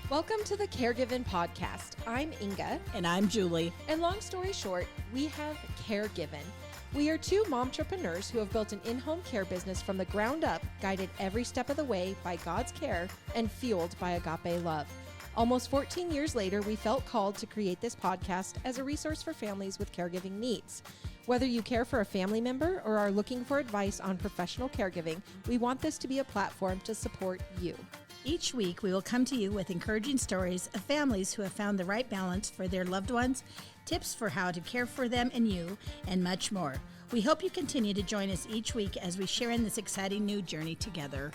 Welcome to the Caregiving Podcast. I'm Inga. And I'm Julie. And long story short, we have Caregiving. We are two momtrepreneurs who have built an in-home care business from the ground up, guided every step of the way by God's care and fueled by agape love. Almost 14 years later, we felt called to create this podcast as a resource for families with caregiving needs. Whether you care for a family member or are looking for advice on professional caregiving, we want this to be a platform to support you. Each week, we will come to you with encouraging stories of families who have found the right balance for their loved ones, tips for how to care for them and you, and much more. We hope you continue to join us each week as we share in this exciting new journey together.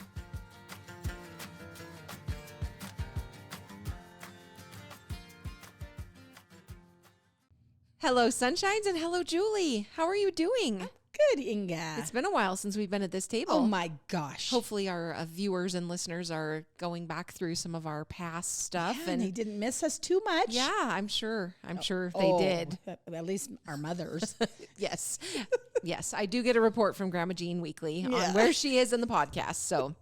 Hello, Sunshines, and hello, Julie. How are you doing? Good, Inga. It's been a while since we've been at this table. Oh my gosh. Hopefully our viewers and listeners are going back through some of our past stuff. Yeah, and they didn't miss us too much. Yeah, I'm sure they did. At least our mothers. Yes. Yes, I do get a report from Grandma Jean weekly on where she is in the podcast. So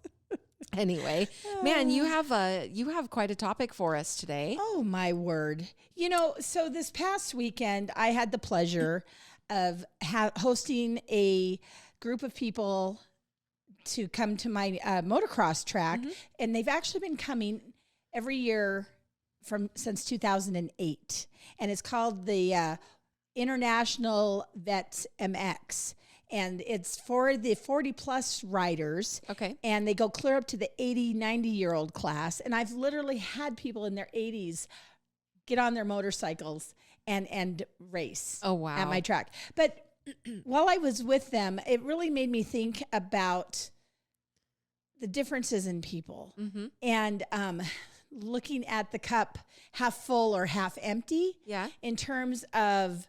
anyway, man, you have quite a topic for us today. Oh my word. You know, so this past weekend I had the pleasure of hosting a group of people to come to my motocross track. Mm-hmm. And they've actually been coming every year since 2008. And it's called the International Vets MX. And it's for the 40 plus riders. Okay. And they go clear up to the 80, 90-year-old class. And I've literally had people in their 80s get on their motorcycles and race. Oh, wow. At my track. But while I was with them, it really made me think about the differences in people. Mm-hmm. And looking at the cup half full or half empty. Yeah. In terms of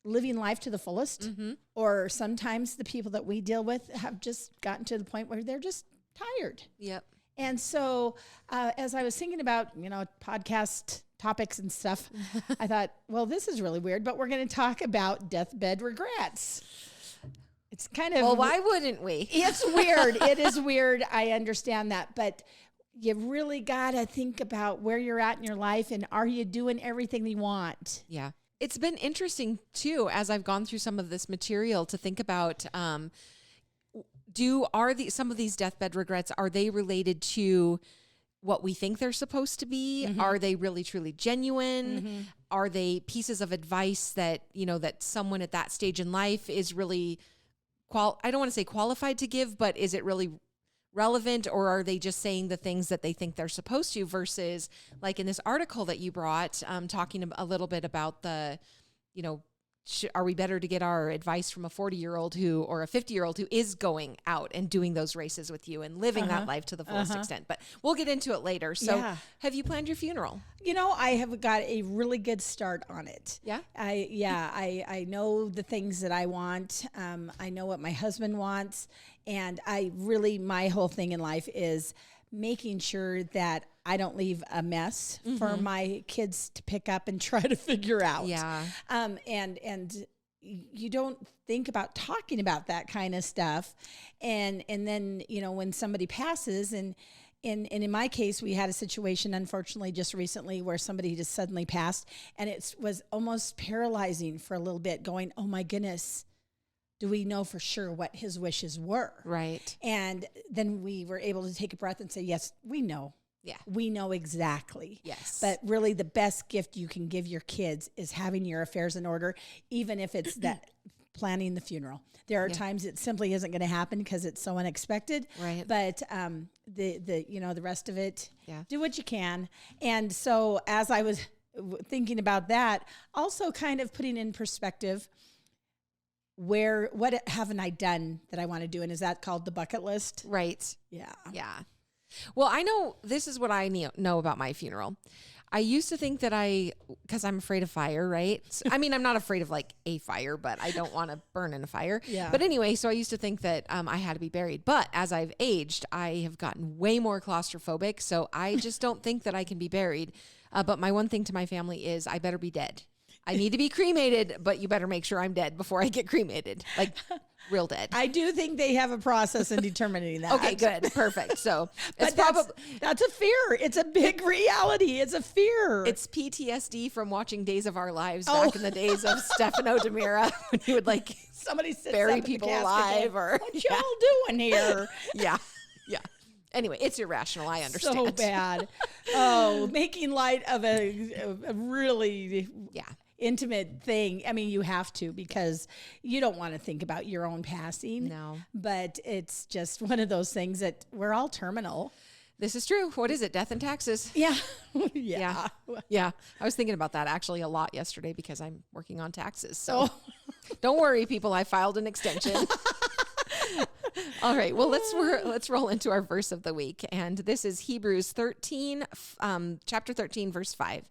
living life to the fullest. Mm-hmm. Or sometimes the people that we deal with have just gotten to the point where they're just tired. Yep. And so as I was thinking about, podcast topics and stuff, I thought, well, this is really weird, but we're going to talk about deathbed regrets. It's kind of... Well, why wouldn't we? It's weird. It is weird. I understand that. But you really got to think about where you're at in your life and are you doing everything you want? Yeah. It's been interesting, too, as I've gone through some of this material to think about... some of these deathbed regrets, are they related to what we think they're supposed to be? Mm-hmm. Are they really truly genuine? Mm-hmm. Are they pieces of advice that, that someone at that stage in life is really I don't want to say qualified to give, but is it really relevant, or are they just saying the things that they think they're supposed to, versus like in this article that you brought, talking a little bit about the, are we better to get our advice from a 40-year-old or a 50-year-old who is going out and doing those races with you and living that life to the fullest extent? But we'll get into it later. So have you planned your funeral? I have got a really good start on it. Yeah? I know the things that I want. I know what my husband wants. And my whole thing in life is making sure that I don't leave a mess for my kids to pick up and try to figure out. Yeah. And you don't think about talking about that kind of stuff. And then, when somebody passes, and in my case, we had a situation, unfortunately, just recently where somebody just suddenly passed, and it was almost paralyzing for a little bit, going, oh my goodness, do we know for sure what his wishes were? Right. And then we were able to take a breath and say, yes, we know. Yeah. We know exactly. Yes. But really the best gift you can give your kids is having your affairs in order, even if it's that planning the funeral. There are times it simply isn't going to happen because it's so unexpected. Right. But the rest of it, do what you can. And so as I was thinking about that, also kind of putting in perspective, what haven't I done that I want to do? And is that called the bucket list? Right. Yeah. Yeah. Well, I know this is what I know about my funeral. I used to think that because I'm afraid of fire, right? So, I mean, I'm not afraid of like a fire, but I don't want to burn in a fire. Yeah. But anyway, so I used to think that I had to be buried. But as I've aged, I have gotten way more claustrophobic. So I just don't think that I can be buried. But my one thing to my family is I better be dead. I need to be cremated, but you better make sure I'm dead before I get cremated. Like real dead. I do think they have a process in determining that. Okay, good. Perfect. So it's that's a fear. It's a big reality. It's a fear. It's PTSD from watching Days of Our Lives back in the days of Stefano DiMera when he would like somebody bury people alive or what y'all doing here? Yeah. Anyway, it's irrational. I understand. So bad. Making light of a really intimate thing. I mean, you have to because you don't want to think about your own passing. No. But it's just one of those things that we're all terminal. This is true. What is it? Death and taxes. Yeah. Yeah. I was thinking about that actually a lot yesterday because I'm working on taxes. So don't worry, people. I filed an extension. All right. Well, let's roll into our verse of the week. And this is Hebrews 13, chapter 13, verse 5.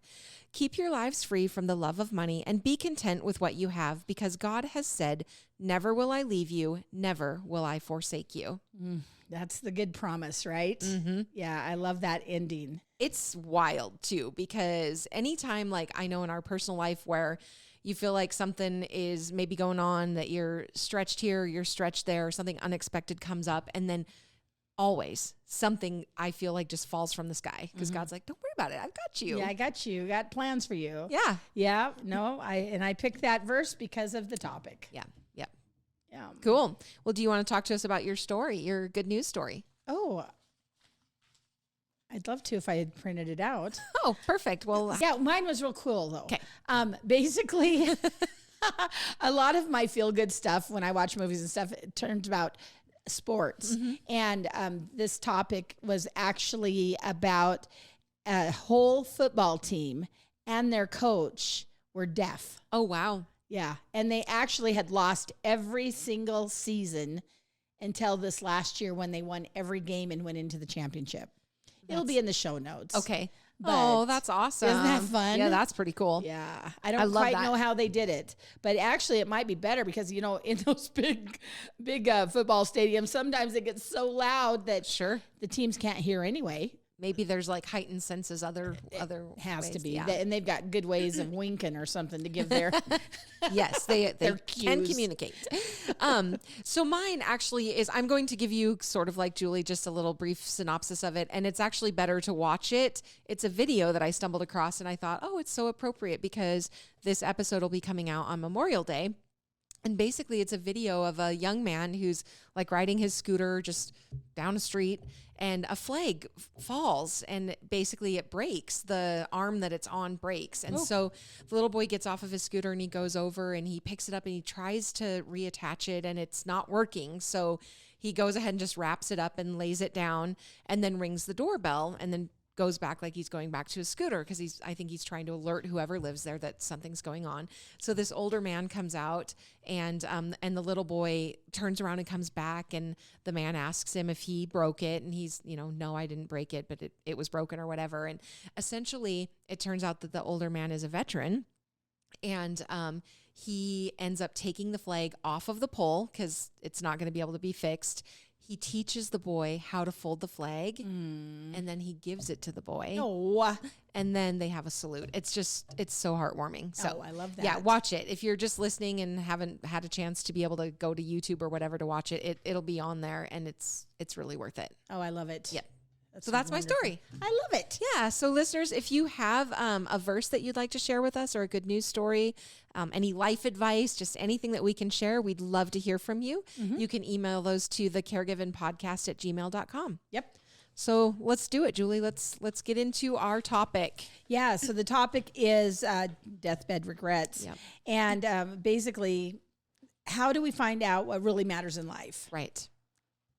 Keep your lives free from the love of money and be content with what you have because God has said, never will I leave you. Never will I forsake you. That's the good promise, right? Mm-hmm. Yeah. I love that ending. It's wild too, because anytime like I know in our personal life where you feel like something is maybe going on that you're stretched here, you're stretched there, or something unexpected comes up. And then always something I feel like just falls from the sky because God's like, don't worry about it. I've got you. Yeah, I got you. Got plans for you. Yeah. Yeah. No, I picked that verse because of the topic. Yeah. Yeah. Cool. Well, do you want to talk to us about your story, your good news story? Oh, I'd love to if I had printed it out. Oh, perfect. Well, yeah, mine was real cool though. Okay. Basically, a lot of my feel good stuff when I watch movies and stuff, it turns about sports. And this topic was actually about a whole football team and their coach were deaf. Oh, wow. Yeah. And they actually had lost every single season until this last year when they won every game and went into the championship. It'll be in the show notes. Okay. Oh, that's awesome. Isn't that fun? Yeah, that's pretty cool. Yeah. I don't quite know how they did it, but actually it might be better because, you know, in those big football stadiums, sometimes it gets so loud that the teams can't hear anyway. Maybe there's like heightened senses, other has ways. to be. Yeah. And they've got good ways of winking or something to give their yes, they can cues. communicate. So mine actually is, I'm going to give you sort of like Julie, just a little brief synopsis of it. And it's actually better to watch it. It's a video that I stumbled across and I thought, oh, it's so appropriate because this episode will be coming out on Memorial Day. And basically it's a video of a young man who's like riding his scooter just down a street and a flag falls and basically it breaks. The arm that it's on breaks. And so the little boy gets off of his scooter and he goes over and he picks it up and he tries to reattach it and it's not working. So he goes ahead and just wraps it up and lays it down and then rings the doorbell and then goes back like he's going back to his scooter because I think he's trying to alert whoever lives there that something's going on. So this older man comes out and the little boy turns around and comes back and the man asks him if he broke it and he's, no, I didn't break it, but it was broken or whatever. And essentially it turns out that the older man is a veteran and he ends up taking the flag off of the pole because it's not going to be able to be fixed. He teaches the boy how to fold the flag and then he gives it to the boy. Oh. And then they have a salute. It's so heartwarming. So I love that. Yeah, watch it. If you're just listening and haven't had a chance to be able to go to YouTube or whatever to watch it, it'll be on there and it's really worth it. Oh, I love it. Yeah. So that's my story. I love it. Yeah. So listeners, if you have a verse that you'd like to share with us or a good news story, any life advice, just anything that we can share, we'd love to hear from you. You can email those to thecaregivenpodcast@gmail.com. Yep. So let's do it, Julie. Let's get into our topic. Yeah. So the topic is deathbed regrets. Yep. And basically, how do we find out what really matters in life? Right.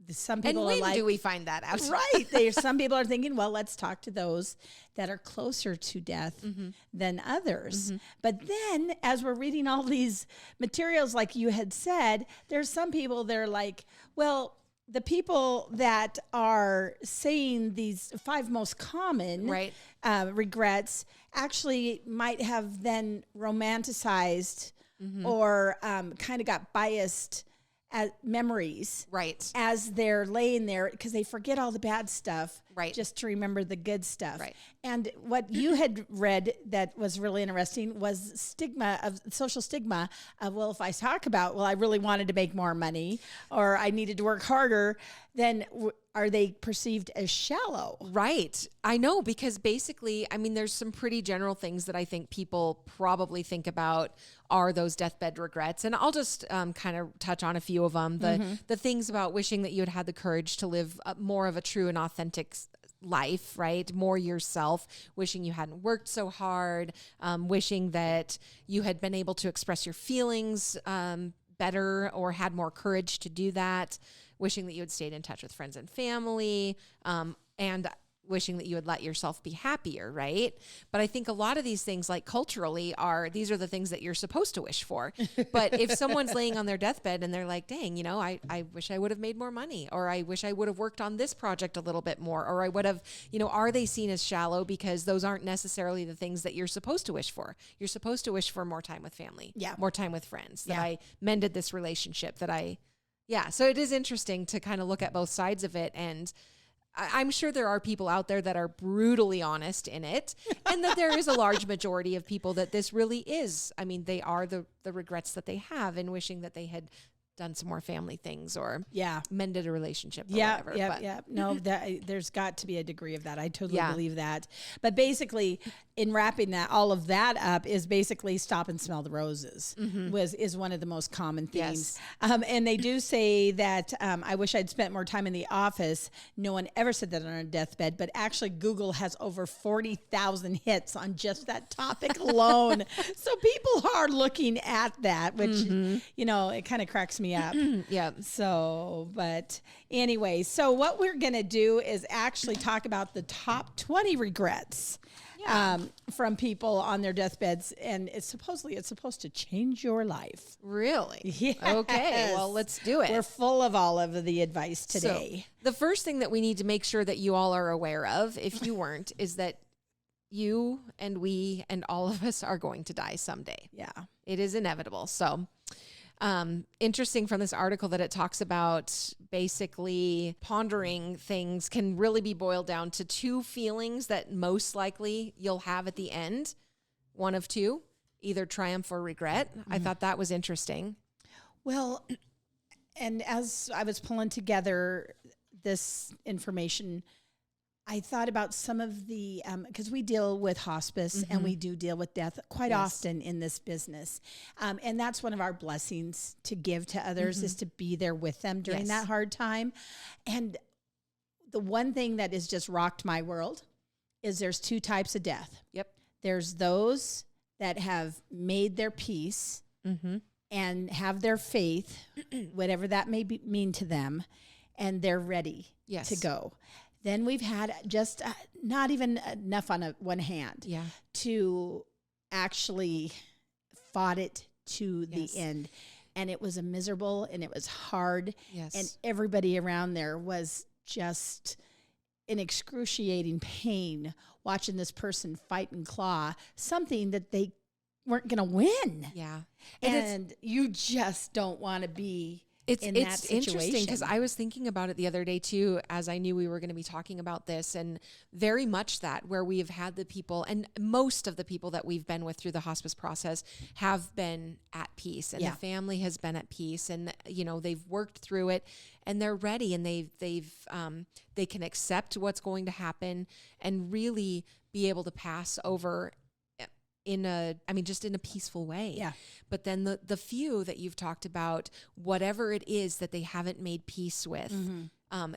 Some people and when are like, do we find that out? Right. Some people are thinking, well, let's talk to those that are closer to death than others. But then as we're reading all these materials, like you had said, there's some people that are like, well, the people that are saying these 5 most common regrets actually might have then romanticized or kind of got biased as memories, Right. as they're laying there, because they forget all the bad stuff, Right. just to remember the good stuff. Right. And what you had read that was really interesting was social stigma of, well, if I talk about, well, I really wanted to make more money or I needed to work harder, then are they perceived as shallow? Right. I know, because basically, I mean, there's some pretty general things that I think people probably think about are those deathbed regrets. And I'll just kind of touch on a few of them. The things about wishing that you had the courage to live more of a true and authentic life, right? More yourself, wishing you hadn't worked so hard, wishing that you had been able to express your feelings better or had more courage to do that, wishing that you had stayed in touch with friends and family, and wishing that you would let yourself be happier, right? But I think a lot of these things, like culturally, these are the things that you're supposed to wish for. But if someone's laying on their deathbed and they're like, dang, I wish I would have made more money, or I wish I would have worked on this project a little bit more, or I would have, are they seen as shallow because those aren't necessarily the things that you're supposed to wish for? You're supposed to wish for more time with family, more time with friends, that I mended this relationship, so it is interesting to kind of look at both sides of it. And I'm sure there are people out there that are brutally honest in it, and that there is a large majority of people that this really is. I mean, they are the regrets that they have in wishing that they had done some more family things or mended a relationship or whatever. No, there's got to be a degree of that. I totally believe that. But basically, in wrapping all of that up is basically stop and smell the roses is one of the most common themes. Yes. And they do say that I wish I'd spent more time in the office. No one ever said that on a deathbed, but actually Google has over 40,000 hits on just that topic alone. So people are looking at that, which, it kind of cracks me up. So, but anyway, so what we're going to do is actually talk about the top 20 regrets from people on their deathbeds, and it's supposed to change your life. Really? Yes. Okay, well, let's do it. We're full of all of the advice today. So, the first thing that we need to make sure that you all are aware of, if you weren't, is that you and we and all of us are going to die someday. Yeah. It is inevitable. So, interesting from this article that it talks about basically pondering things can really be boiled down to two feelings that most likely you'll have at the end. One of two, either triumph or regret. I thought that was interesting. Well, and as I was pulling together this information, I thought about some of the, because we deal with hospice and we do deal with death quite often in this business. And that's one of our blessings to give to others is to be there with them during that hard time. And the one thing that has just rocked my world is there's two types of death. Yep. There's those that have made their peace and have their faith, whatever that may mean to them, and they're ready to go. Then we've had just not even enough on one hand to actually fought it to the end. And it was miserable and it was hard. Yes. And everybody around there was just in excruciating pain watching this person fight and claw something that they weren't going to win. Yeah. And you just don't want to be It's interesting because I was thinking about it the other day too, as I knew we were going to be talking about this, and very much that where we have had the people, and most of the people that we've been with through the hospice process have been at peace, and the family has been at peace, and they've worked through it, and they're ready, and they can accept what's going to happen, and really be able to pass over just in a peaceful way. Yeah. But then the few that you've talked about, whatever it is that they haven't made peace with,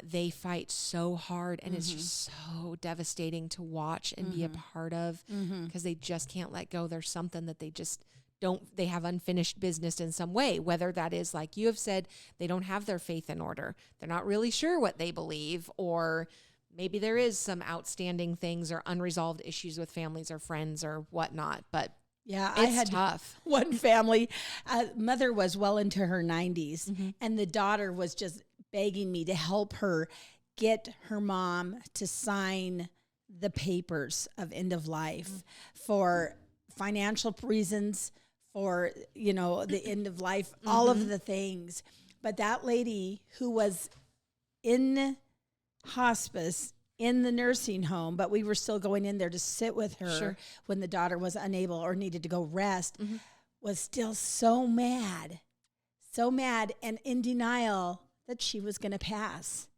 they fight so hard, and it's just so devastating to watch and be a part of because they just can't let go. There's something that they have unfinished business in some way, whether that is, like you have said, they don't have their faith in order. They're not really sure what they believe, or maybe there is some outstanding things or unresolved issues with families or friends or whatnot, but I had tough. One family, mother was well into her 90s, and the daughter was just begging me to help her get her mom to sign the papers of end of life for financial reasons, for, the end of life, all of the things. But that lady who was in hospice in the nursing home, but we were still going in there to sit with her when the daughter was unable or needed to go rest, was still so mad and in denial that she was going to pass.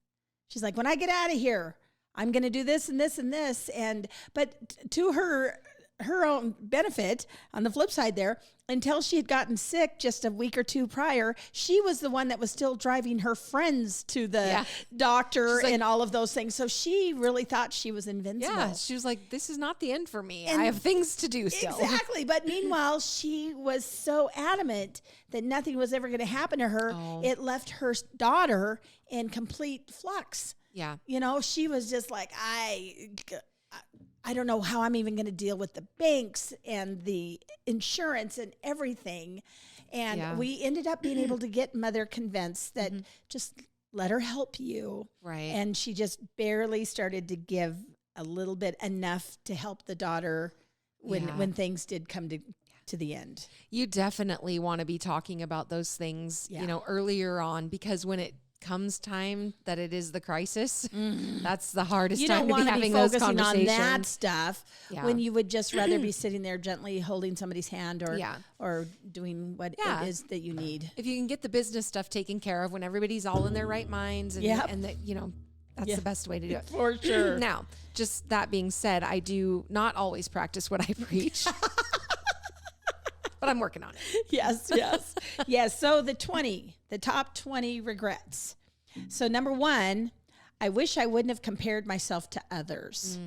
She's like, when I get out of here, I'm going to do this and this and this. But to her own benefit, on the flip side there, until she had gotten sick just a week or two prior, she was the one that was still driving her friends to the doctor and all of those things. So she really thought she was invincible. Yeah, she was like, this is not the end for me. I have things to do still. Exactly. But meanwhile, she was so adamant that nothing was ever going to happen to her. Oh. It left her daughter in complete flux. Yeah. You know, she was just like, I don't know how I'm even going to deal with the banks and the insurance and everything. And we ended up being able to get Mother convinced that just let her help you. Right. And she just barely started to give a little bit, enough to help the daughter when things did come to the end. You definitely want to be talking about those things, you know, earlier on, because when it comes time that it is the crisis, that's the hardest time to be having those conversations. On that stuff when you would just rather be sitting there gently holding somebody's hand or doing what it is that you need. If you can get the business stuff taken care of when everybody's all in their right minds and that, you know, that's the best way to do it. For sure. Now, just that being said, I do not always practice what I preach. But I'm working on it. Yes. So the top 20 regrets. So number 1, I wish I wouldn't have compared myself to others.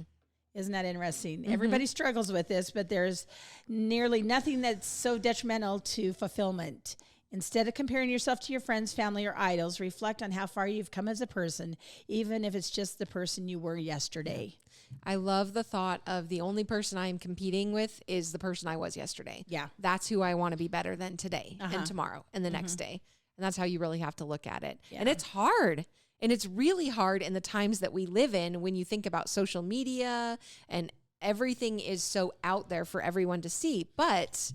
Isn't that interesting? Everybody struggles with this, but there's nearly nothing that's so detrimental to fulfillment. Instead of comparing yourself to your friends, family, or idols, reflect on how far you've come as a person, even if it's just the person you were yesterday. I love the thought of the only person I am competing with is the person I was yesterday. Yeah. That's who I want to be better than today and tomorrow and the next day. And that's how you really have to look at it. Yeah. And it's hard. And it's really hard in the times that we live in when you think about social media and everything is so out there for everyone to see. But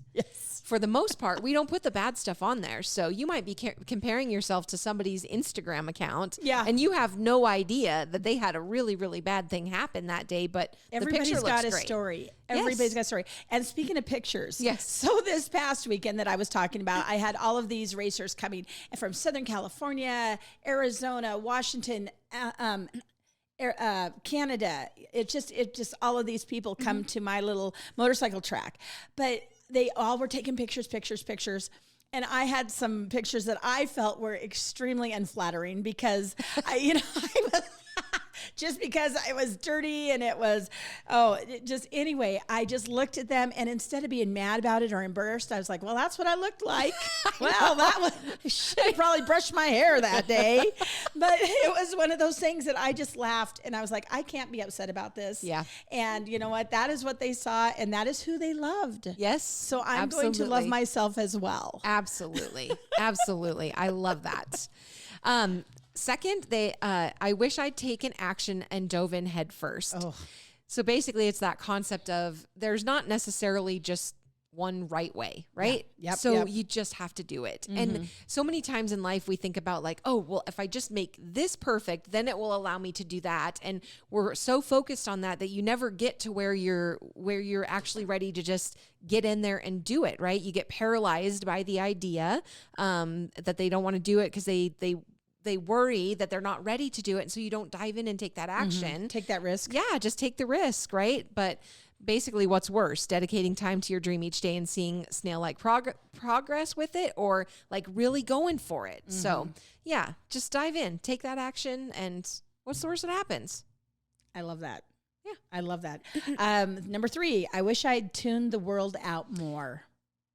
for the most part, we don't put the bad stuff on there. So you might be comparing yourself to somebody's Instagram account. And you have no idea that they had a really, really bad thing happen that day. But everybody's got a great. Story. Everybody's got a story. And speaking of pictures. So this past weekend that I was talking about, I had all of these racers coming from Southern California, Arizona, Washington, Canada. It just all of these people come to my little motorcycle track, but they all were taking pictures. And I had some pictures that I felt were extremely unflattering because just because I was dirty and it was, anyway, I just looked at them and instead of being mad about it or embarrassed, I was like, well, that's what I looked like. I should have probably brushed my hair that day. But it was one of those things that I just laughed and I was like, I can't be upset about this. Yeah. And you know what? That is what they saw and that is who they loved. Yes. So I'm going to love myself as well. Absolutely. Absolutely. I love that. Second, I wish I'd taken action and dove in head first. So basically it's that concept of there's not necessarily just one right way, right? You just have to do it. And so many times in life we think about like, oh, well, if I just make this perfect, then it will allow me to do that. And we're so focused on that you never get to where you're actually ready to just get in there and do it, right? You get paralyzed by the idea that they don't want to do it because they worry that they're not ready to do it. And so you don't dive in and take that action. Take that risk. Yeah, just take the risk, right? But basically what's worse, dedicating time to your dream each day and seeing snail-like progress with it or like really going for it. So yeah, just dive in, take that action. And what's the worst that happens? I love that. Yeah. I love that. Number 3, I wish I'd tuned the world out more.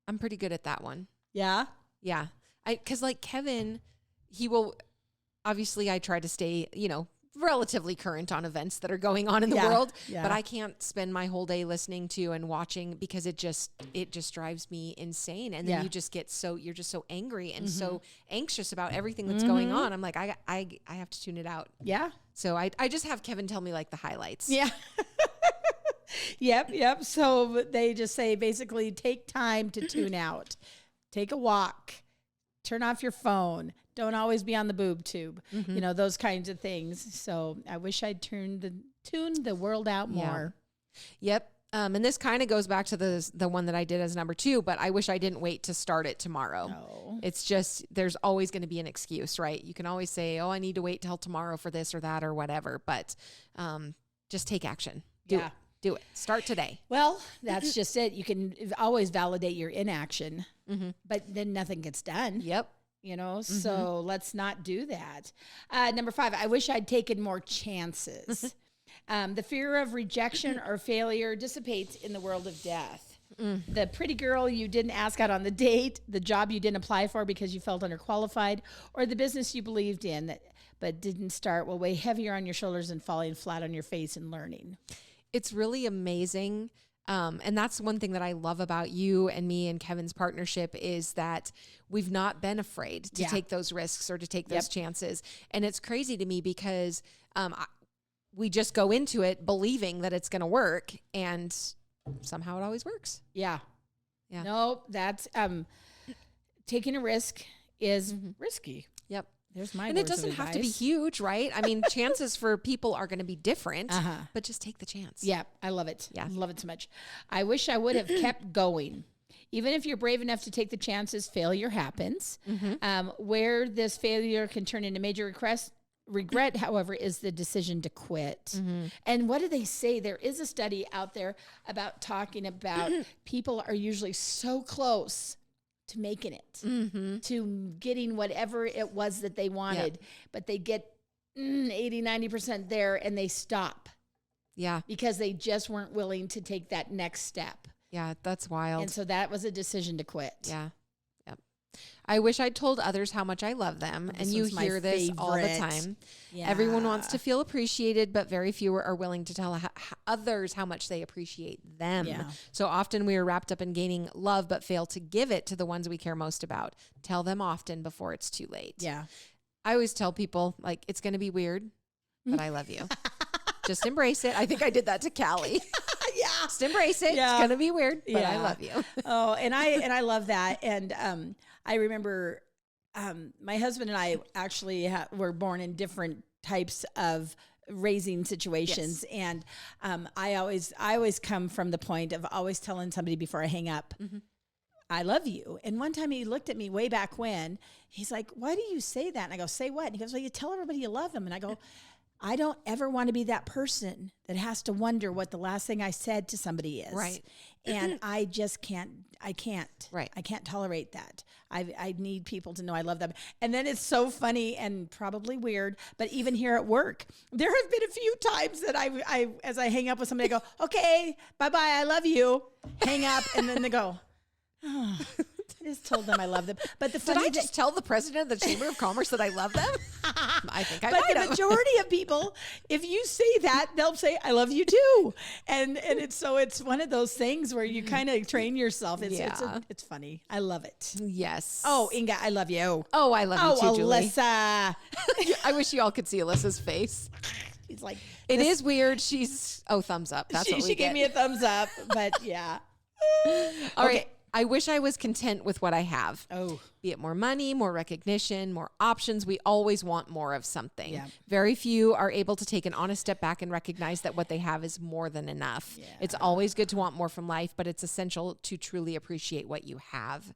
I'm pretty good at that one. Yeah? Yeah. Because like Kevin, he will... Obviously, I try to stay, relatively current on events that are going on in the world, but I can't spend my whole day listening to and watching because it just drives me insane. And then you're just so angry and so anxious about everything that's going on. I'm like, I have to tune it out. Yeah. So I just have Kevin tell me like the highlights. Yeah. Yep. So they just say basically take time to tune out, take a walk, turn off your phone, Don't always be on the boob tube. You know, those kinds of things. So I wish I'd tuned the world out more. Yep. And this kind of goes back to the one that I did as number 2, but I wish I didn't wait to start it tomorrow. No. It's just, there's always going to be an excuse, right? You can always say, oh, I need to wait till tomorrow for this or that or whatever, but just take action. Do it. Start today. Well, that's just it. You can always validate your inaction, but then nothing gets done. Yep. You know, so let's not do that. Number 5, I wish I'd taken more chances. The fear of rejection or failure dissipates in the world of death. The pretty girl you didn't ask out on the date, the job you didn't apply for because you felt underqualified, or the business you believed in but didn't start will weigh heavier on your shoulders than falling flat on your face and learning. It's really amazing. And that's one thing that I love about you and me and Kevin's partnership is that we've not been afraid to take those risks or to take those chances. And it's crazy to me because we just go into it believing that it's going to work, and somehow it always works. Yeah. No, that's taking a risk is risky. Yep. There's my And it doesn't have to be huge, right? I mean, chances for people are going to be different, but just take the chance. Yeah, I love it. Yeah. I love it so much. I wish I would have kept going. Even if you're brave enough to take the chances, failure happens. Where this failure can turn into major regret, however, is the decision to quit. And what do they say? There is a study out there about talking about people are usually so close to making it, to getting whatever it was that they wanted, but they get 80, 90% there and they stop. Yeah. Because they just weren't willing to take that next step. Yeah, that's wild. And so that was a decision to quit. Yeah. Yep. I wish I'd told others how much I love them. And you hear this all the time. Yeah. Everyone wants to feel appreciated, but very few are willing to tell others how much they appreciate them. Yeah. So often we are wrapped up in gaining love, but fail to give it to the ones we care most about. Tell them often before it's too late. Yeah. I always tell people, like, it's going to be weird, but I love you. Just embrace it. I think I did that to Callie. Yeah. Just embrace it. It's going to be weird, but I love you. Oh, and I love that. And I remember my husband and I actually were born in different types of raising situations. Yes. And I always come from the point of always telling somebody before I hang up, I love you. And one time he looked at me way back when, he's like, why do you say that? And I go, say what? And he goes, well, you tell everybody you love them. And I go, I don't ever want to be that person that has to wonder what the last thing I said to somebody is. Right. And I just can't. Right. I can't tolerate that. I need people to know I love them. And then it's so funny and probably weird, but even here at work, there have been a few times that I as I hang up with somebody, I go, okay, bye-bye, I love you. Hang up. And then they go, oh, I just told them I love them. But Did I just tell the president of the Chamber of Commerce that I love them? I think I might have. But the majority of people, if you say that, they'll say, I love you too. And it's one of those things where you kind of train yourself. It's funny. I love it. Yes. Oh, Inga, I love you. Oh, I love you too, Julie. Alyssa. I wish you all could see Alyssa's face. She's like, it is weird. thumbs up. That's what we She get. gave me a thumbs up, but yeah. All right. I wish I was content with what I have. Oh. Be it more money, more recognition, more options. We always want more of something. Yeah. Very few are able to take an honest step back and recognize that what they have is more than enough. Yeah. It's always good to want more from life, but it's essential to truly appreciate what you have.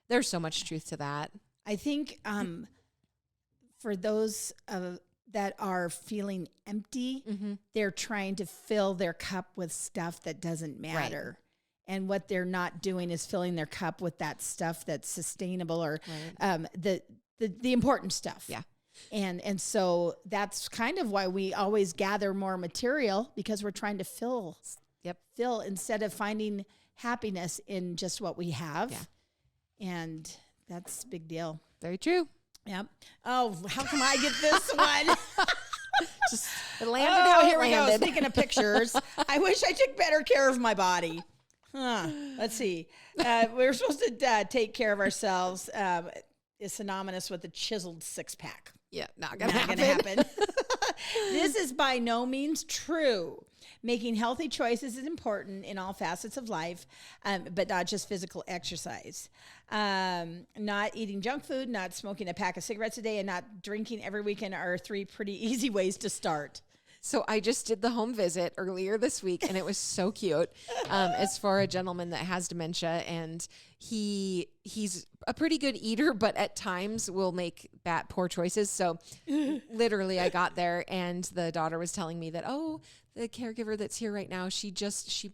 There's so much truth to that. I think for those that are feeling empty, they're trying to fill their cup with stuff that doesn't matter. Right. And what they're not doing is filling their cup with that stuff that's sustainable or the important stuff. Yeah. And so that's kind of why we always gather more material, because we're trying to fill instead of finding happiness in just what we have. Yeah. And that's a big deal. Very true. Yep. Oh, how come I get this one? Just it landed how it here landed. We go. Speaking of pictures, I wish I took better care of my body. Let's see. We're supposed to take care of ourselves. Is synonymous with a chiseled six-pack. Yeah, not gonna happen. This is by no means true. Making healthy choices is important in all facets of life, but not just physical exercise. Not eating junk food, not smoking a pack of cigarettes a day, and not drinking every weekend are 3 pretty easy ways to start. So I just did the home visit earlier this week, and it was so cute. It's for a gentleman that has dementia, and he's a pretty good eater, but at times will make poor choices. So literally I got there, and the daughter was telling me that, the caregiver that's here right now, she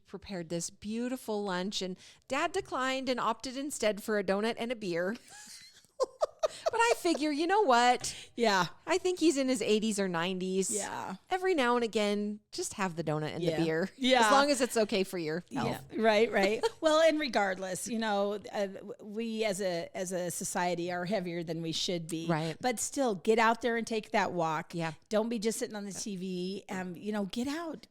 prepared this beautiful lunch, and Dad declined and opted instead for a donut and a beer. But I figure, you know what? Yeah. I think he's in his 80s or 90s. Yeah. Every now and again, just have the donut and the beer. Yeah. As long as it's okay for your health. Yeah. Right. Well, and regardless, we as a society are heavier than we should be. Right. But still, get out there and take that walk. Yeah. Don't be just sitting on the TV. Get out.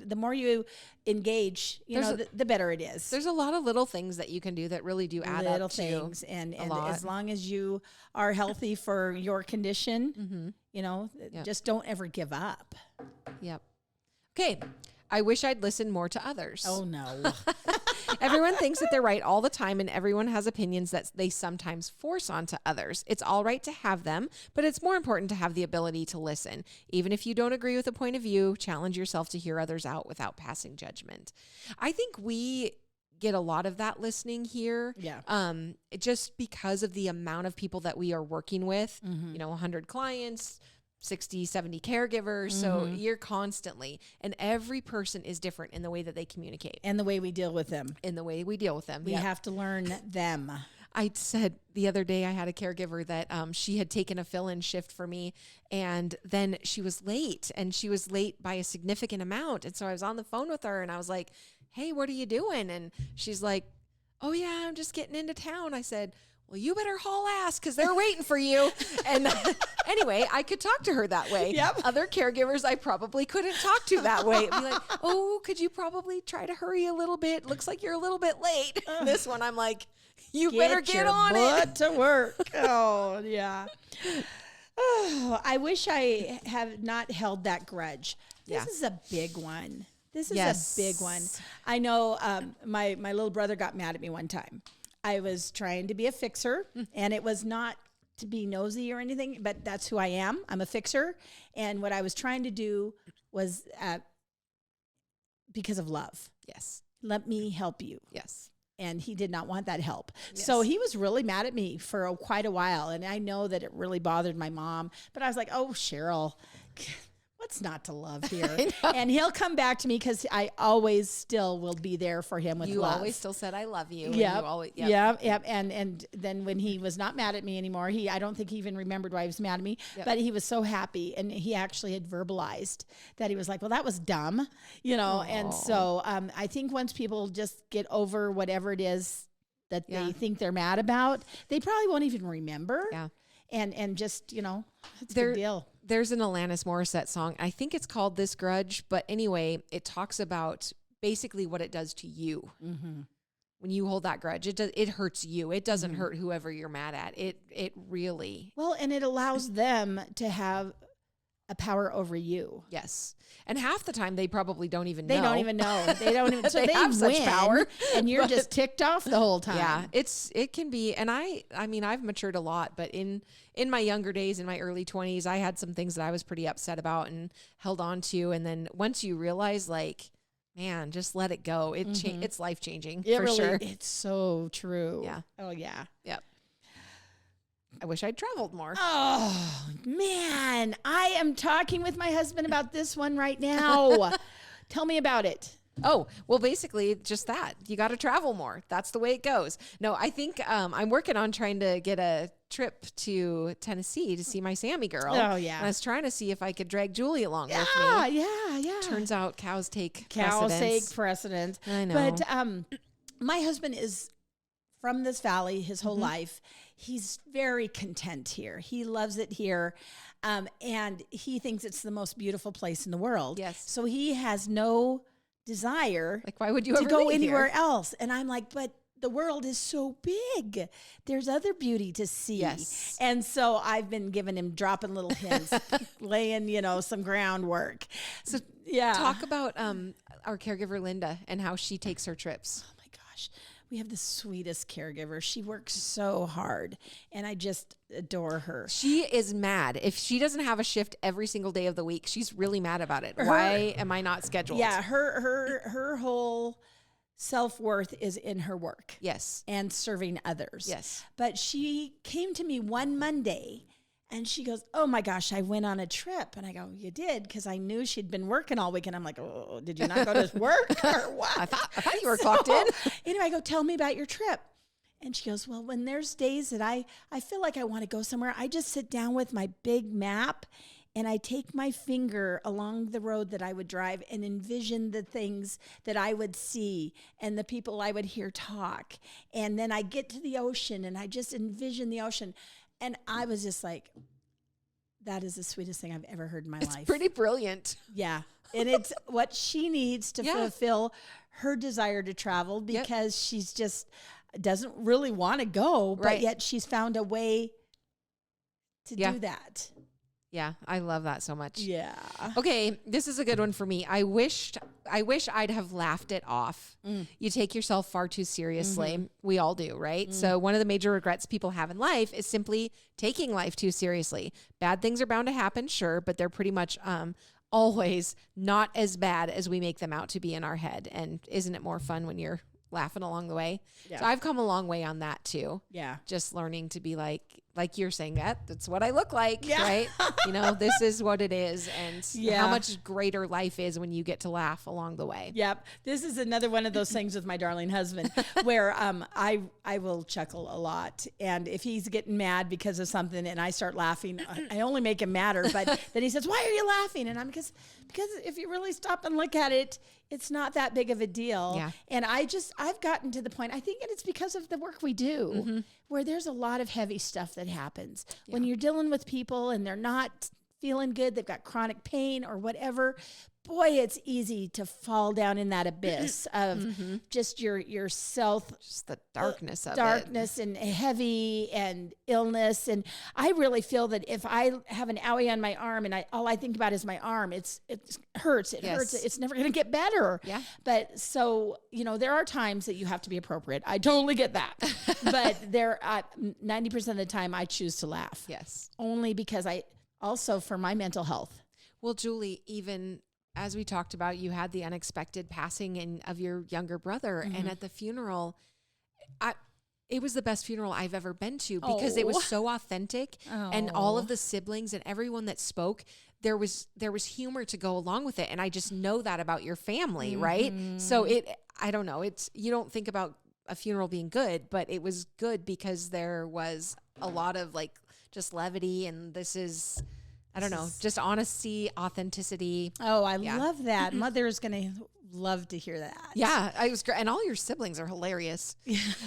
The more you engage, the better it is. There's a lot of little things that you can do that really do add little up things, to and a lot. as long as you are healthy for your condition, just don't ever give up. Yep. Okay. I wish I'd listened more to others. Oh no. Everyone thinks that they're right all the time, and everyone has opinions that they sometimes force onto others. It's all right to have them, but it's more important to have the ability to listen. Even if you don't agree with a point of view, challenge yourself to hear others out without passing judgment. I think we get a lot of that listening here. Yeah. Just because of the amount of people that we are working with, 100 clients, 60, 70 caregivers. So you're constantly, and every person is different in the way that they communicate. And the way we deal with them. We have to learn them. I said the other day I had a caregiver that she had taken a fill-in shift for me, and then she was late, and she was late by a significant amount. And so I was on the phone with her, and I was like, hey, what are you doing? And she's like, oh yeah, I'm just getting into town. I said, well, you better haul ass because they're waiting for you. And anyway, I could talk to her that way. Yep. Other caregivers I probably couldn't talk to that way. It'd be like, oh, could you probably try to hurry a little bit? Looks like you're a little bit late. This one, I'm like, you better get on it. To work. Oh, yeah. Oh, I wish I have not held that grudge. This is a big one. This is a big one. I know my little brother got mad at me one time. I was trying to be a fixer, and it was not to be nosy or anything, but that's who I am. I'm a fixer. And what I was trying to do was because of love. Yes. Let me help you. Yes. And he did not want that help. Yes. So he was really mad at me for quite a while. And I know that it really bothered my mom, but I was like, oh, Cheryl, what's not to love here? And he'll come back to me because I always still will be there for him with love. You always still said, I love you. Yeah. Yep. And then when he was not mad at me anymore, I don't think he even remembered why he was mad at me, but he was so happy. And he actually had verbalized that he was like, well, that was dumb, Aww. And so I think once people just get over whatever it is that they think they're mad about, they probably won't even remember. Yeah. And just, it's a big deal. There's an Alanis Morissette song. I think it's called This Grudge. But anyway, it talks about basically what it does to you. Mm-hmm. When you hold that grudge, it hurts you. It doesn't hurt whoever you're mad at. It really. Well, and it allows them to have a power over you. Yes. And half the time they probably don't even know. They don't even know. They don't even. So they have win, such power, and you're just ticked off the whole time. Yeah, it can be. And I mean, I've matured a lot, but in my younger days, in my early 20s, I had some things that I was pretty upset about and held on to. And then once you realize, like, man, just let it go. It's life changing for sure. It's so true. Yeah. Oh yeah. Yep. I wish I'd traveled more. Oh, man. I am talking with my husband about this one right now. Tell me about it. Oh, well, basically just that. You got to travel more. That's the way it goes. No, I think I'm working on trying to get a trip to Tennessee to see my Sammy girl. Oh, yeah. And I was trying to see if I could drag Julie along with me. Yeah. Turns out cows take precedence. I know. But my husband is from this valley his whole life. He's very content here. He loves it here. And he thinks it's the most beautiful place in the world. Yes. So he has no desire like, why would you to ever go leave anywhere here? else? And I'm like, but the world is so big. There's other beauty to see. Yes. And so I've been giving him dropping little hints, laying, some groundwork. So yeah. talk about our caregiver, Linda, and how she takes her trips. Oh my gosh. We have the sweetest caregiver. She works so hard and I just adore her. She is mad. If she doesn't have a shift every single day of the week, she's really mad about it. Why am I not scheduled? Yeah. Her whole self-worth is in her work. Yes. And serving others. Yes. But she came to me one Monday and she goes, oh my gosh, I went on a trip. And I go, you did? Because I knew she'd been working all week. And I'm like, oh, did you not go to work or what? I thought you were clocked in. Anyway, I go, tell me about your trip. And she goes, well, when there's days that I feel like I want to go somewhere, I just sit down with my big map and I take my finger along the road that I would drive and envision the things that I would see and the people I would hear talk. And then I get to the ocean and I just envision the ocean. And I was just like, that is the sweetest thing I've ever heard in my life. It's pretty brilliant. Yeah. And it's what she needs to fulfill her desire to travel because she's just doesn't really want to go, but yet she's found a way to do that. Yeah, I love that so much. Yeah. Okay, this is a good one for me. I wish I'd have laughed it off. You take yourself far too seriously. Mm-hmm. We all do, right? So one of the major regrets people have in life is simply taking life too seriously. Bad things are bound to happen, sure, but they're pretty much always not as bad as we make them out to be in our head. And isn't it more fun when you're laughing along the way? Yeah. So I've come a long way on that too. Yeah. Just learning to be like you're saying, that's what I look like, right? This is what it is. And how much greater life is when you get to laugh along the way. Yep. This is another one of those things with my darling husband where I will chuckle a lot. And if he's getting mad because of something and I start laughing, I only make him madder. But then he says, why are you laughing? And I'm because if you really stop and look at it, it's not that big of a deal. Yeah. And I've gotten to the point, I think it's because of the work we do, where there's a lot of heavy stuff that happens. Yeah. When you're dealing with people and they're not feeling good, they've got chronic pain or whatever, boy, it's easy to fall down in that abyss of just your self. Just the darkness of darkness and heavy and illness. And I really feel that if I have an owie on my arm and all I think about is my arm, it hurts. It hurts. It's never going to get better. Yeah. But so, there are times that you have to be appropriate. I totally get that. But 90% of the time I choose to laugh. Yes. Only because also for my mental health. Well, Julie, even as we talked about, you had the unexpected passing of your younger brother. And at the funeral, it was the best funeral I've ever been to because it was so authentic and all of the siblings and everyone that spoke, there was humor to go along with it. And I just know that about your family, right? So I don't know, you don't think about a funeral being good, but it was good because there was a lot of just levity and this is, I don't know, just honesty, authenticity. Oh, I love that. Mother's going to love to hear that. Yeah, I was great. And all your siblings are hilarious.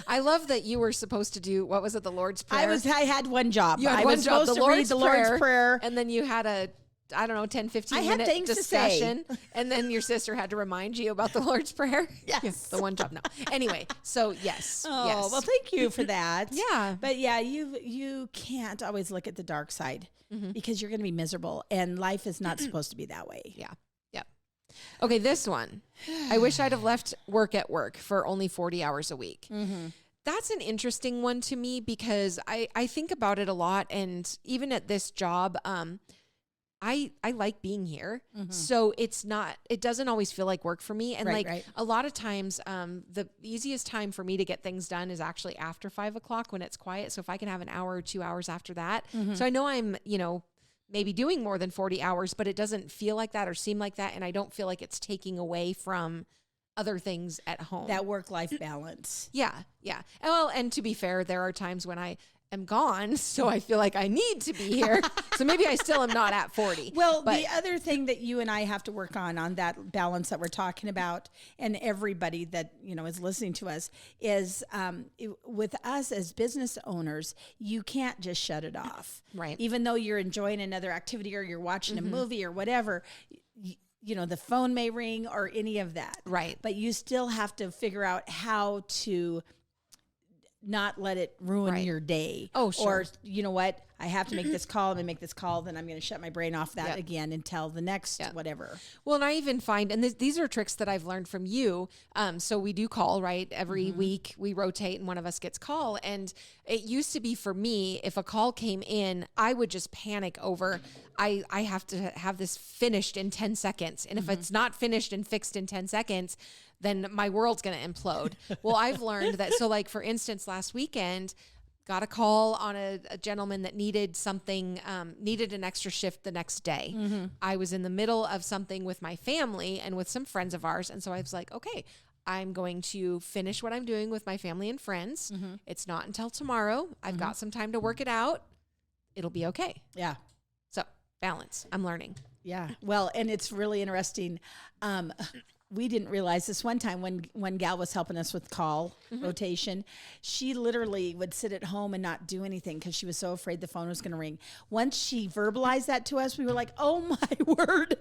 I love that you were supposed to do, what was it, the Lord's Prayer? I had one job. You had I one was job, supposed to read the Lord's Prayer. And then you had a 10, 15 minute discussion. And then your sister had to remind you about the Lord's Prayer. Yes. The one job. No. Anyway, so yes. Oh, yes. Well, thank you for that. Yeah. But yeah, you can't always look at the dark side because you're going to be miserable and life is not supposed to be that way. Yeah. Yep. Okay. This one, I wish I'd have left work at work for only 40 hours a week. That's an interesting one to me because I think about it a lot. And even at this job, I like being here. So it doesn't always feel like work for me. And a lot of times, the easiest time for me to get things done is actually after 5 o'clock when it's quiet. So if I can have an hour or 2 hours after that. So I know I'm, maybe doing more than 40 hours, but it doesn't feel like that or seem like that. And I don't feel like it's taking away from other things at home. That work-life balance. Yeah. Yeah. Well, and to be fair, there are times when I am gone, so I feel like I need to be here. So maybe I still am not at 40. Well, the other thing that you and I have to work on that balance that we're talking about, and everybody that is listening to us, is with us as business owners, you can't just shut it off. Right. Even though you're enjoying another activity or you're watching a movie or whatever, the phone may ring or any of that. Right. But you still have to figure out how to not let it ruin your day. Oh, sure. Or, you know what? I have to make this call. I'm going to make this call. Then I'm going to shut my brain off that again until the next whatever. Well, and I even find, and these are tricks that I've learned from you. So we do call, right? Every week we rotate and one of us gets call. And it used to be for me, if a call came in, I would just panic over, I have to have this finished in 10 seconds. And if it's not finished and fixed in 10 seconds, then my world's going to implode. Well, I've learned that. So like, for instance, last weekend, got a call on a gentleman that needed something, needed an extra shift the next day. I was in the middle of something with my family and with some friends of ours. And so I was like, okay, I'm going to finish what I'm doing with my family and friends. It's not until tomorrow. I've got some time to work it out. It'll be okay. Yeah. So balance. I'm learning. Yeah. Well, and it's really interesting. We didn't realize this one time when one gal was helping us with call rotation, she literally would sit at home and not do anything because she was so afraid the phone was going to ring. Once she verbalized that to us, we were like, oh my word.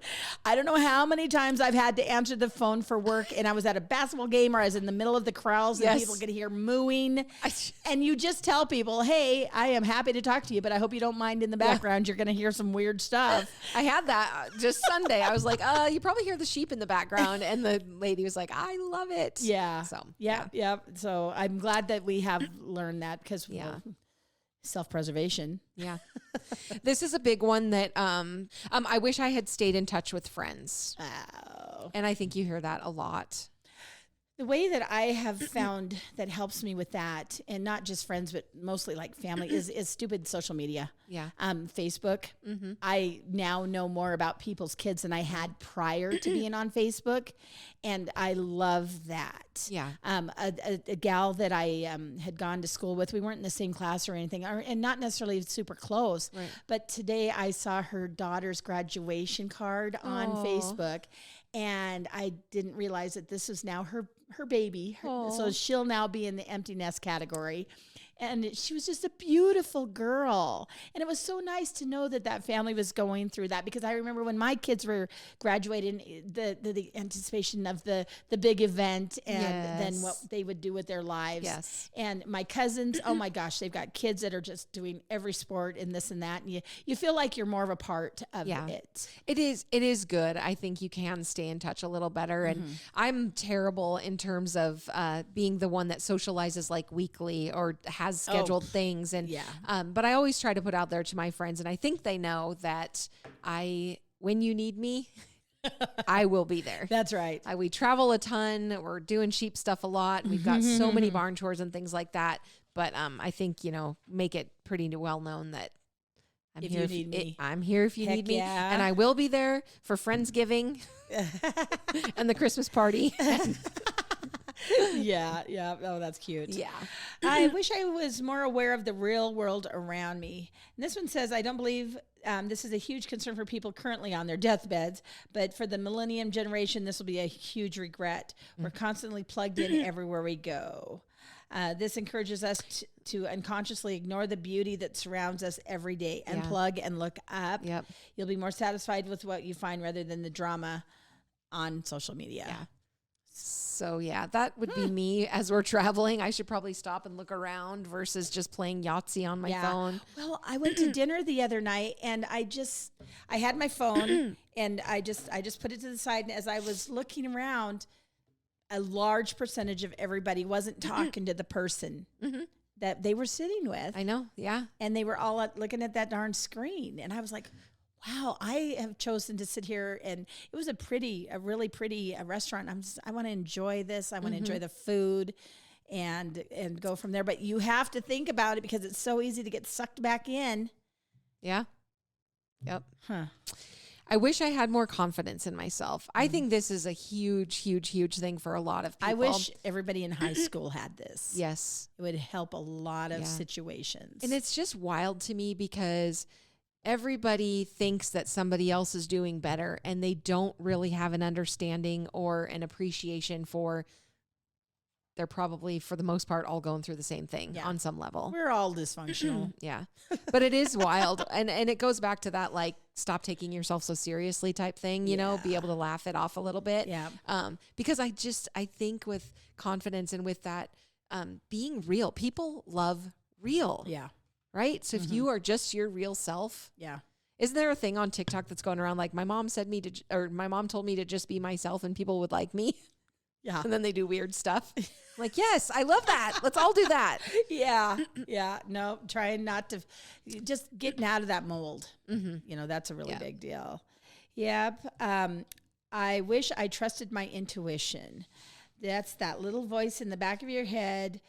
I don't know how many times I've had to answer the phone for work, and I was at a basketball game or I was in the middle of the crowds and people could hear mooing. And you just tell people, hey, I am happy to talk to you, but I hope you don't mind in the background. You're going to hear some weird stuff. I had that just Sunday. I was like, you probably hear the sheep in the background. And the lady was like, I love it. Yeah. So, yeah. So I'm glad that we have learned that because self-preservation. Yeah. This is a big one that I wish I had stayed in touch with friends. Oh. And I think you hear that a lot. The way that I have found that helps me with that, and not just friends, but mostly like family, is stupid social media. Yeah. Facebook. I now know more about people's kids than I had prior to being on Facebook. And I love that. Yeah. A gal that I had gone to school with, we weren't in the same class or anything, and not necessarily super close. Right. But today I saw her daughter's graduation card on Facebook. And I didn't realize that this was now her baby. So she'll now be in the empty nest category. And she was just a beautiful girl. And it was so nice to know that that family was going through that, because I remember when my kids were graduating, the anticipation of the big event and then what they would do with their lives. Yes. And my cousins, oh my gosh, they've got kids that are just doing every sport and this and that. And you feel like you're more of a part of it. It is good. I think you can stay in touch a little better. And I'm terrible in terms of being the one that socializes like weekly or has scheduled things. And, but I always try to put out there to my friends, and I think they know that when you need me, I will be there. That's right. We travel a ton. We're doing sheep stuff a lot. We've got so many barn chores and things like that. But I think, make it pretty well known that I'm here if you need me. And I will be there for Friendsgiving and the Christmas party. Yeah. Oh, that's cute. Yeah. I wish I was more aware of the real world around me. And this one says, I don't believe this is a huge concern for people currently on their deathbeds, but for the millennium generation, this will be a huge regret. We're constantly plugged in everywhere we go. This encourages us to unconsciously ignore the beauty that surrounds us every day. Unplug and look up. Yep. You'll be more satisfied with what you find rather than the drama on social media. Yeah. So that would be me as we're traveling. I should probably stop and look around versus just playing Yahtzee on my phone. Well, I went to dinner the other night and I had my phone and I just put it to the side. And as I was looking around, a large percentage of everybody wasn't talking to the person that they were sitting with. I know. Yeah. And they were all looking at that darn screen. And I was like, wow, I have chosen to sit here, and it was a really pretty restaurant. I want to enjoy this. I want to enjoy the food and go from there. But you have to think about it because it's so easy to get sucked back in. Yeah. Yep. Huh. I wish I had more confidence in myself. I think this is a huge, huge, huge thing for a lot of people. I wish everybody in high school had this. Yes. It would help a lot of situations. And it's just wild to me because everybody thinks that somebody else is doing better, and they don't really have an understanding or an appreciation for they're probably, for the most part, all going through the same thing on some level. We're all dysfunctional. Yeah. But it is wild. And it goes back to that, like, stop taking yourself so seriously type thing, you know, be able to laugh it off a little bit. Yeah. Because I think with confidence and with that, being real. People love real. Yeah. Right? So if you are just your real self. Yeah. Isn't there a thing on TikTok that's going around like my mom told me to just be myself and people would like me? Yeah. And then they do weird stuff. I'm like, yes, I love that. Let's all do that. Yeah. Yeah. No, trying not to, just getting out of that mold. You know, that's a really big deal. Yep. I wish I trusted my intuition. That's that little voice in the back of your head.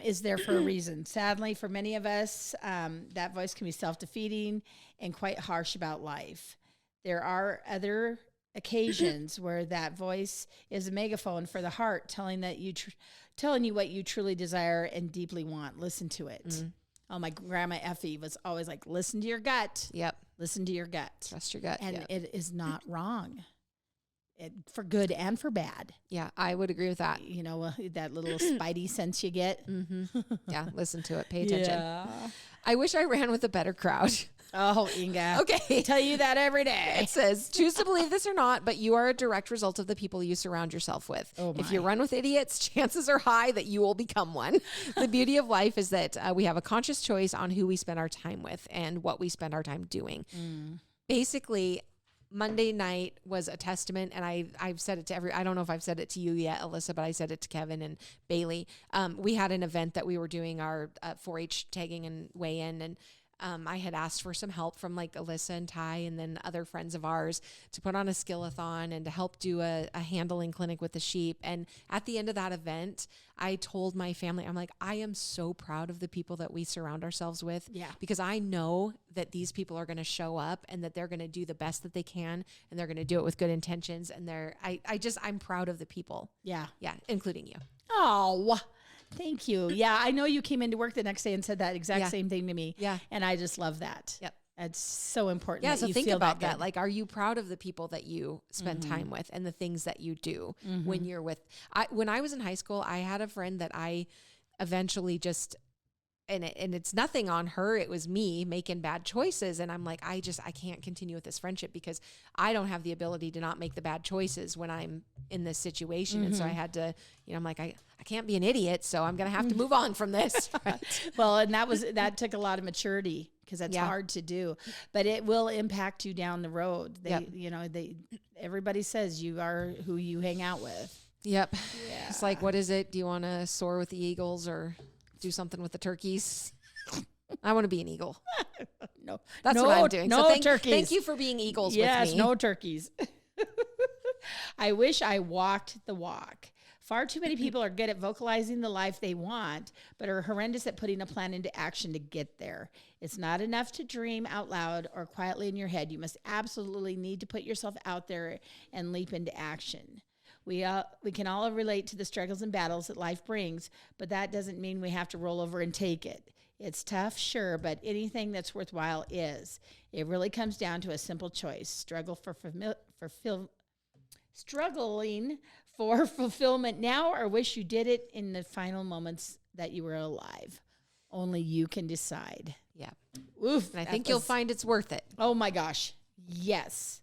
Is there for a reason. Sadly, for many of us, that voice can be self-defeating and quite harsh about life. There are other occasions where that voice is a megaphone for the heart, telling you what you truly desire and deeply want. Listen to it. Oh, my grandma Effie was always like, listen to your gut. Yep. Listen to your gut. Trust your gut. And it is not wrong. For good and for bad. Yeah, I would agree with that. You know, that little spidey sense you get. Yeah, listen to it. Pay attention. Yeah. I wish I ran with a better crowd. Oh, Inga. Okay. Tell you that every day. It says, choose to believe this or not, but you are a direct result of the people you surround yourself with. Oh my. If you run with idiots, chances are high that you will become one. The beauty of life is that we have a conscious choice on who we spend our time with and what we spend our time doing. Basically, Monday night was a testament, and I've said it to I don't know if I've said it to you yet, Alyssa, but I said it to Kevin and Bailey. We had an event that we were doing our 4-H tagging and weigh-in, and I had asked for some help from like Alyssa and Ty and then other friends of ours to put on a skill-a-thon and to help do a handling clinic with the sheep. And at the end of that event, I told my family, I'm like, I am so proud of the people that we surround ourselves with. Yeah. Because I know that these people are going to show up and that they're going to do the best that they can and they're going to do it with good intentions. And I'm proud of the people. Yeah. Yeah. Including you. Oh, thank you. Yeah, I know you came into work the next day and said that exact same thing to me. Yeah. And I just love that. Yep. It's so important. Yeah, that so you think feel about that. that. Like, are you proud of the people that you spend time with and the things that you do when you're with? When I was in high school, I had a friend that I eventually just, and it's nothing on her. It was me making bad choices. And I'm like, I can't continue with this friendship because I don't have the ability to not make the bad choices when I'm in this situation. And so I had to, I'm like, I can't be an idiot. So I'm going to have to move on from this. Right? Well, and that took a lot of maturity because that's hard to do, but it will impact you down the road. Everybody says you are who you hang out with. Yep. Yeah. It's like, what is it? Do you want to soar with the eagles or do something with the turkeys? I want to be an eagle. No, that's what I'm doing. No so turkeys. Thank you for being eagles with me. Yes, no turkeys. I wish I walked the walk. Far too many people are good at vocalizing the life they want, but are horrendous at putting a plan into action to get there. It's not enough to dream out loud or quietly in your head. You must absolutely need to put yourself out there and leap into action. We can all relate to the struggles and battles that life brings, but that doesn't mean we have to roll over and take it. It's tough, sure, but anything that's worthwhile is. It really comes down to a simple choice: struggling for fulfillment now, or wish you did it in the final moments that you were alive. Only you can decide. Yeah. Oof. And I think you'll find it's worth it. Oh my gosh. Yes.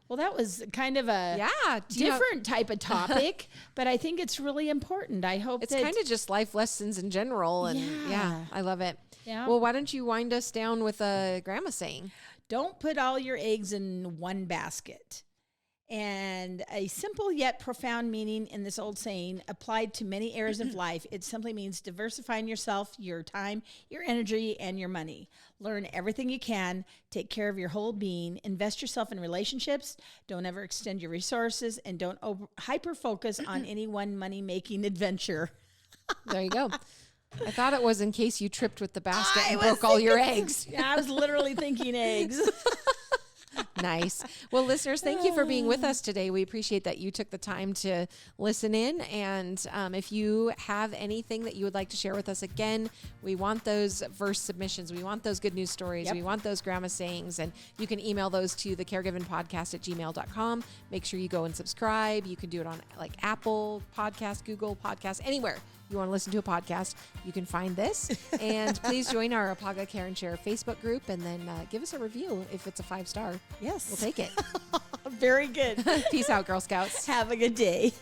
Well, that was kind of a different type of topic, but I think it's really important. I hope it's kind of just life lessons in general. And I love it. Yeah. Well, why don't you wind us down with a grandma saying? Don't put all your eggs in one basket. And a simple yet profound meaning in this old saying applied to many areas of life. It simply means diversifying yourself, your time, your energy, and your money. Learn everything you can. Take care of your whole being. Invest yourself in relationships. Don't ever extend your resources, and don't hyper-focus on any one money-making adventure. There you go. I thought it was in case you tripped with the basket and broke all your eggs. Yeah, I was literally thinking eggs. Nice. Well, listeners, thank you for being with us today. We appreciate that you took the time to listen in. And if you have anything that you would like to share with us, again, we want those verse submissions. We want those good news stories. Yep. We want those grandma sayings. And you can email those to thecaregivingpodcast@gmail.com. Make sure you go and subscribe. You can do it on like Apple Podcast, Google Podcast, anywhere you want to listen to a podcast, you can find this. And please join our Apaga Care and Share Facebook group, and then give us a review if it's a 5-star. Yes. We'll take it. Very good. Peace out, Girl Scouts. Have a good day.